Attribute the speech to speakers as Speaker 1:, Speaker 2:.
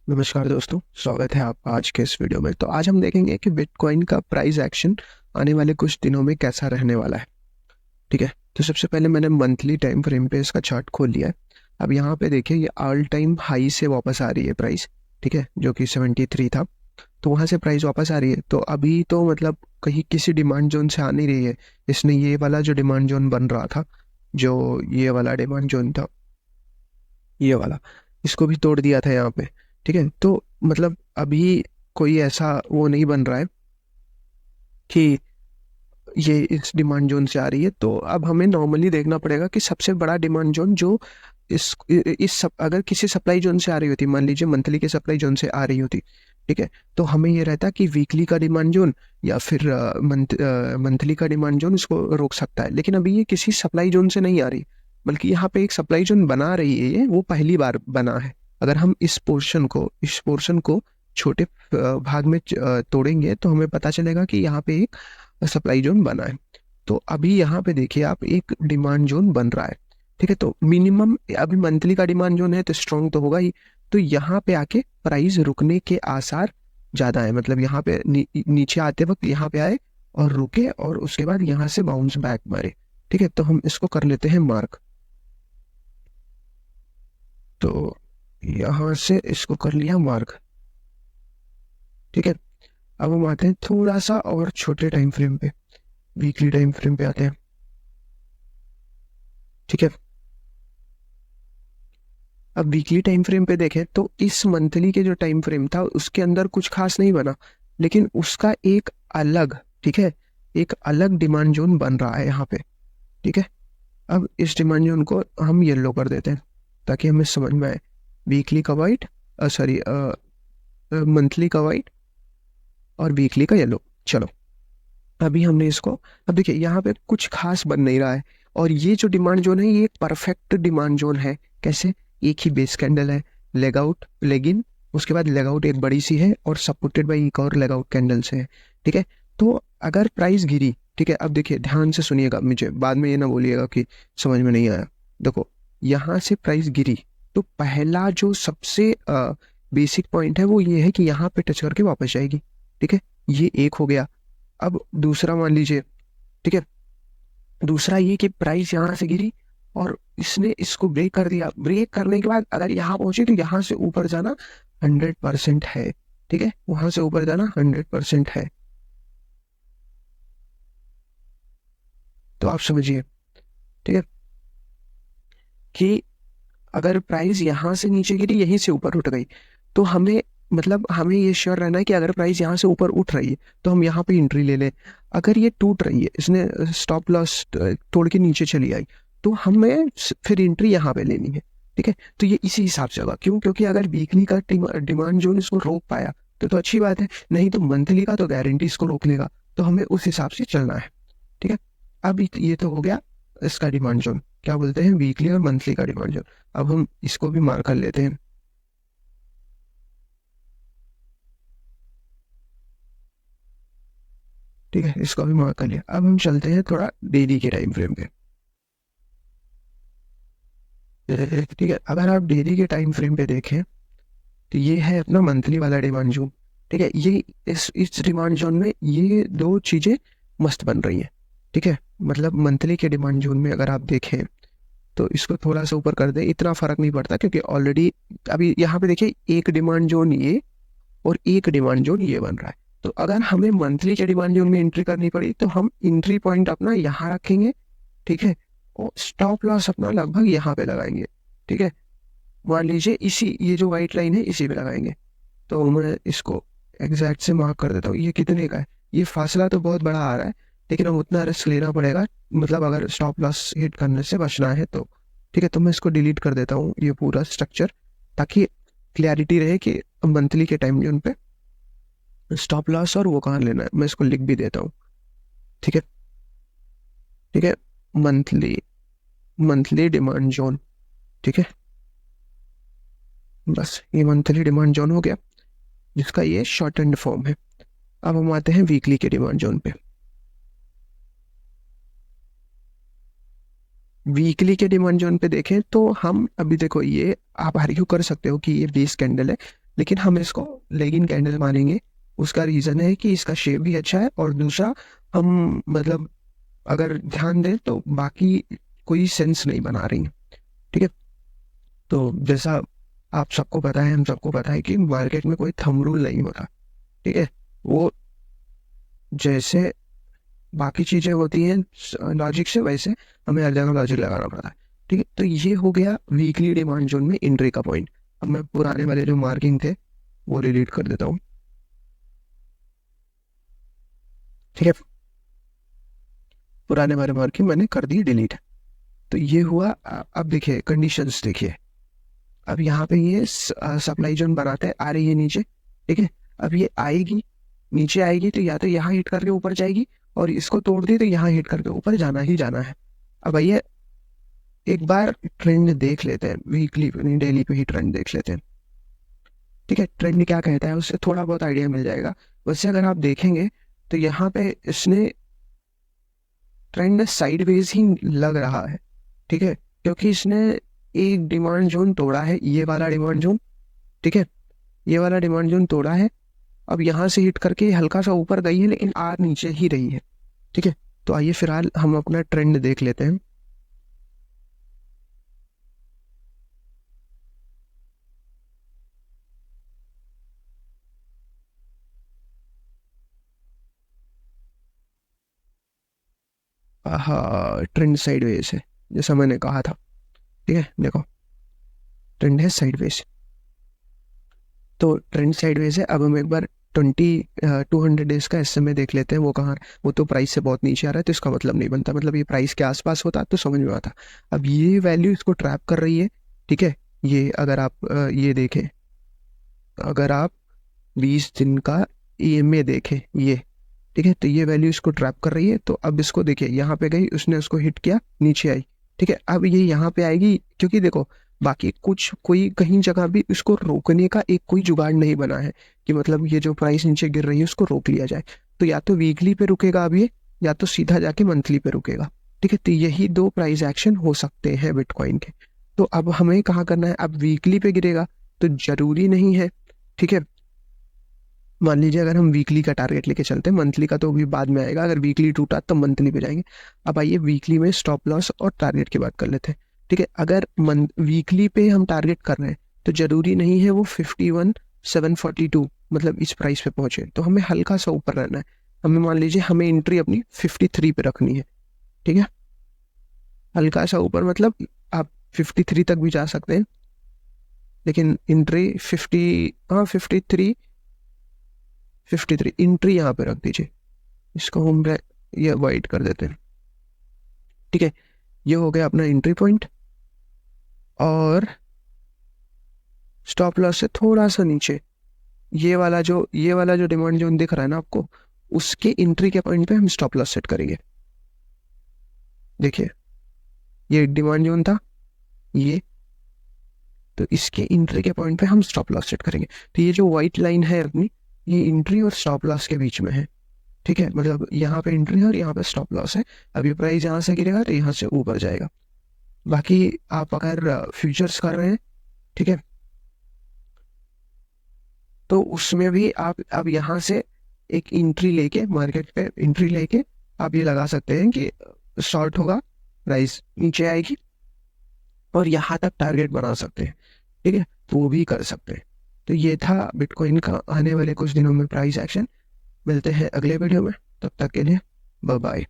Speaker 1: नमस्कार दोस्तों, स्वागत है आपका आज के इस वीडियो में। तो आज हम देखेंगे कि बिटकॉइन का प्राइस एक्शन आने वाले कुछ दिनों में कैसा रहने वाला है। ठीक है, तो सबसे पहले मैंने मंथली टाइम फ्रेम पे इसका चार्ट खोल लिया है। अब यहाँ पे देखिए, ये ऑल टाइम हाई से वापस आ रही है प्राइस। ठीक है, जो कि 73 था, तो वहाँ से प्राइस वापस आ रही है। तो अभी तो मतलब कहीं किसी डिमांड जोन से आ नहीं रही है। इसने ये वाला जो डिमांड जोन बन रहा था, जो ये वाला डिमांड जोन था, ये वाला, इसको भी तोड़ दिया था यहाँ पे। ठीक है, तो मतलब अभी कोई ऐसा वो नहीं बन रहा है कि ये इस डिमांड जोन से आ रही है। तो अब हमें नॉर्मली देखना पड़ेगा कि सबसे बड़ा डिमांड जोन जो अगर किसी सप्लाई जोन से आ रही होती, मान लीजिए मंथली के सप्लाई जोन से आ रही होती, ठीक है, तो हमें ये रहता कि वीकली का डिमांड जोन या फिर मंथली का डिमांड जोन इसको रोक सकता है। लेकिन अभी ये किसी सप्लाई जोन से नहीं आ रही, बल्कि यहाँ पे एक सप्लाई जोन बना रही है। ये वो पहली बार बना है। अगर हम इस पोर्शन को छोटे भाग में तोड़ेंगे तो हमें पता चलेगा कि यहाँ पे एक सप्लाई जोन बना है। तो अभी यहाँ पे देखिए आप, एक डिमांड जोन बन रहा है। ठीक है, तो मिनिमम अभी मंथली का डिमांड जोन है तो स्ट्रॉन्ग तो होगा ही। तो यहाँ पे आके प्राइस रुकने के आसार ज्यादा है। मतलब यहाँ पे नीचे आते वक्त यहाँ पे आए और रुके और उसके बाद यहाँ से बाउंस बैक मारे। ठीक है, तो हम इसको कर लेते हैं मार्क। तो यहाँ से इसको कर लिया मार्क। ठीक है, अब हम आते हैं थोड़ा सा और छोटे टाइम फ्रेम पे, वीकली टाइम फ्रेम पे आते हैं। ठीक है, अब वीकली टाइम फ्रेम पे देखें तो इस मंथली के जो टाइम फ्रेम था उसके अंदर कुछ खास नहीं बना, लेकिन उसका एक अलग, ठीक है, एक अलग डिमांड जोन बन रहा है यहाँ पे। ठीक है, अब इस डिमांड जोन को हम येलो कर देते हैं ताकि हमें समझ में आए। वीकली का वाइट, सॉरी, मंथली का वाइट और वीकली का येलो। चलो, अभी हमने इसको, अब देखिए यहाँ पे कुछ खास बन नहीं रहा है। और ये जो डिमांड जोन है ये एक परफेक्ट डिमांड जोन है। कैसे? एक ही बेस कैंडल है, लेग आउट, लेग इन, उसके बाद लेग आउट एक बड़ी सी है और सपोर्टेड बाई एक और लेग आउट कैंडल से है। ठीक है, तो अगर प्राइस गिरी, ठीक है, अब देखिए ध्यान से सुनिएगा, मुझे बाद में ये ना बोलिएगा कि समझ में नहीं आया। देखो, यहाँ से प्राइस गिरी तो पहला जो सबसे बेसिक पॉइंट है वो ये है कि यहाँ पे टच करके वापस जाएगी। ठीक है, ये एक हो गया। अब दूसरा मान लीजिए, ठीक है, दूसरा ये कि प्राइस यहाँ से गिरी और इसने इसको ब्रेक कर दिया। ब्रेक करने के बाद अगर यहाँ पहुंचे तो यहाँ से ऊपर जाना 100% है। ठीक है, वहां से ऊपर जाना 100% है। तो आप समझिए, ठीक है, कि अगर प्राइस यहाँ से नीचे गिरी, यहीं से ऊपर उठ गई, तो हमें, मतलब हमें ये श्योर रहना है कि अगर प्राइस यहाँ से ऊपर उठ रही है तो हम यहाँ पे एंट्री ले लें। अगर ये टूट रही है, इसने स्टॉप लॉस तोड़ के नीचे चली आई, तो हमें फिर एंट्री यहाँ पे लेनी है। ठीक है, तो ये इसी हिसाब से होगा। क्यों? क्योंकि अगर वीकली का डिमांड जोन इसको रोक पाया तो अच्छी बात है, नहीं तो मंथली का तो गारंटी इसको रोक लेगा। तो हमें उस हिसाब से चलना है। ठीक है, अब ये तो हो गया इसका डिमांड जोन, क्या बोलते हैं, वीकली और मंथली का डिमांड जोन। अब हम इसको भी मार्क कर लेते हैं। ठीक है, इसको भी मार्क कर लिया। अब हम चलते हैं थोड़ा डेली के टाइम फ्रेम पे। ठीक है, अगर आप डेली के टाइम फ्रेम पे देखें तो ये है अपना मंथली वाला डिमांड जोन। ठीक है, ये इस डिमांड जोन में ये दो चीजें मस्त बन रही हैं। ठीक है, मतलब मंथली के डिमांड जोन में अगर आप देखें तो इसको थोड़ा सा ऊपर कर दें, इतना फर्क नहीं पड़ता क्योंकि ऑलरेडी अभी यहाँ पे देखिए एक डिमांड जोन ये और एक डिमांड जोन ये बन रहा है। तो अगर हमें मंथली के डिमांड जोन में एंट्री करनी पड़ी तो हम एंट्री पॉइंट अपना यहाँ रखेंगे। ठीक है, और स्टॉप लॉस अपना लगभग यहाँ पे लगाएंगे। ठीक है, मान लीजिए इसी, ये जो व्हाइट लाइन है इसी पे लगाएंगे। तो मैं इसको एग्जैक्ट से मार्क कर देता हूँ। ये कितने का है? ये फासला तो बहुत बड़ा आ रहा है, लेकिन अब उतना रिस्क लेना पड़ेगा, मतलब अगर स्टॉप लॉस हिट करने से बचना है तो। ठीक है, तो मैं इसको डिलीट कर देता हूँ ये पूरा स्ट्रक्चर, ताकि क्लैरिटी रहे कि मंथली के टाइम जोन पे स्टॉप लॉस और वो कहाँ लेना है। मैं इसको लिख भी देता हूँ। ठीक है, ठीक है, मंथली मंथली डिमांड जोन। ठीक है, बस ये मंथली डिमांड जोन हो गया, जिसका ये शॉर्ट एंड फॉर्म है। अब हम आते हैं वीकली के डिमांड जोन पे। वीकली के डिमांड जोन पे देखें तो हम अभी देखो, ये आप आर्ग्यू कर सकते हो कि ये बेस कैंडल है, लेकिन हम इसको लेगिन कैंडल मानेंगे। उसका रीज़न है कि इसका शेप भी अच्छा है, और दूसरा हम मतलब अगर ध्यान दें तो बाकी कोई सेंस नहीं बना रही है। ठीक है, तो जैसा आप सबको पता है, हम सबको पता है कि मार्केट में कोई थंब रूल नहीं होता। ठीक है, वो जैसे बाकी चीज़ें होती हैं लॉजिक से, वैसे हमें हर जगह लॉजिक लगाना पड़ता है। ठीक है, तो ये हो गया वीकली डिमांड जोन में एंट्री का पॉइंट। अब मैं पुराने वाले जो मार्किंग थे वो डिलीट कर देता हूँ। ठीक है, पुराने वाले मार्किंग मैंने कर दी डिलीट। तो ये हुआ। अब देखिए कंडीशंस देखिए। अब यहाँ पे ये सप्लाई जोन बनाते हैं, आ रही है नीचे। ठीक है, अब ये आएगी, नीचे आएगी तो या तो यहाँ हिट करके ऊपर जाएगी, और इसको तोड़ दी तो यहाँ हिट करके ऊपर जाना ही जाना है। अब आइए एक बार ट्रेंड देख लेते हैं, वीकली डेली पे ही ट्रेंड देख लेते हैं। ठीक है, ट्रेंड क्या कहता है उससे थोड़ा बहुत आइडिया मिल जाएगा। वैसे अगर आप देखेंगे तो यहाँ पे इसने ट्रेंड साइडवेज ही लग रहा है। ठीक है, क्योंकि इसने एक डिमांड जोन तोड़ा है, ये वाला डिमांड जोन। ठीक है, ये वाला डिमांड जोन तोड़ा है। अब यहाँ से हिट करके हल्का सा ऊपर गई है, लेकिन आ नीचे ही रही है। ठीक है, तो आइए फिलहाल हम अपना ट्रेंड देख लेते हैं। हाँ, ट्रेंड साइडवेज है जैसा मैंने कहा था। ठीक है, देखो ट्रेंड है साइडवेज, तो ट्रेंड साइडवेज है। अब हम एक बार 200 डेज का एसएमए देख लेते हैं। वो कहाँ, वो तो प्राइस से बहुत नीचे आ रहा है, तो इसका मतलब नहीं बनता, मतलब ये प्राइस के आसपास होता तो समझ में आता। अब ये वैल्यू इसको ट्रैप कर रही है। ठीक है, ये अगर आप ये देखें, अगर आप 20 दिन का ईएमए देखें ये। ठीक है, तो ये वैल्यू इसको ट्रैप कर रही है। तो अब इसको देखिए, यहाँ पे गई, उसने उसको हिट किया, नीचे आई। ठीक है, अब ये यहाँ पे आएगी, क्योंकि देखो बाकी कुछ कोई कहीं जगह भी इसको रोकने का एक कोई जुगाड़ नहीं बना है कि मतलब ये जो प्राइस नीचे गिर रही है उसको रोक लिया जाए। तो या तो वीकली पे रुकेगा अब ये, या तो सीधा जाके मंथली पे रुकेगा। ठीक है, तो यही दो प्राइस एक्शन हो सकते हैं बिटकॉइन के। तो अब हमें कहाँ करना है, अब वीकली पे गिरेगा तो जरूरी नहीं है। ठीक है, मान लीजिए अगर हम वीकली का टारगेट लेके चलते हैं, मंथली का तो अभी बाद में आएगा, अगर वीकली टूटा तो मंथली पे जाएंगे। अब आइए वीकली में स्टॉप लॉस और टारगेट की बात कर लेते हैं। ठीक है, अगर वीकली पे हम टारगेट कर रहे हैं तो जरूरी नहीं है वो 51,742 मतलब इस प्राइस पे पहुंचे, तो हमें हल्का सा ऊपर रहना है। हमें मान लीजिए हमें एंट्री अपनी 53 पे रखनी है। ठीक है, हल्का सा ऊपर मतलब आप 53 तक भी जा सकते हैं, लेकिन एंट्री 50, हाँ 53 एंट्री यहाँ पे रख दीजिए। इसको हम ये अवॉइड कर देते हैं। ठीक है, ये हो गया अपना एंट्री पॉइंट, और स्टॉप लॉस से थोड़ा सा नीचे ये वाला जो डिमांड जोन दिख रहा है ना आपको, उसके एंट्री के पॉइंट पे हम स्टॉप लॉस सेट करेंगे। देखिए ये डिमांड जोन था ये, तो इसके एंट्री के पॉइंट पे हम स्टॉप लॉस सेट करेंगे। तो ये जो व्हाइट लाइन है अपनी, ये एंट्री और स्टॉप लॉस के बीच में है। ठीक है, मतलब यहाँ पे एंट्री है और यहाँ पे स्टॉप लॉस है। अभी प्राइस यहाँ से गिरेगा तो यहाँ से ऊपर जाएगा। बाकी आप अगर फ्यूचर्स कर रहे हैं, ठीक है, तो उसमें भी आप अब यहाँ से एक एंट्री लेके, मार्केट पे एंट्री लेके आप ये लगा सकते हैं कि शॉर्ट होगा, प्राइस नीचे आएगी, और यहाँ तक टारगेट बना सकते हैं। ठीक है, तो वो भी कर सकते हैं। तो ये था बिटकॉइन का आने वाले कुछ दिनों में प्राइस एक्शन। मिलते हैं अगले वीडियो में, तब तक के लिए बाय बाय।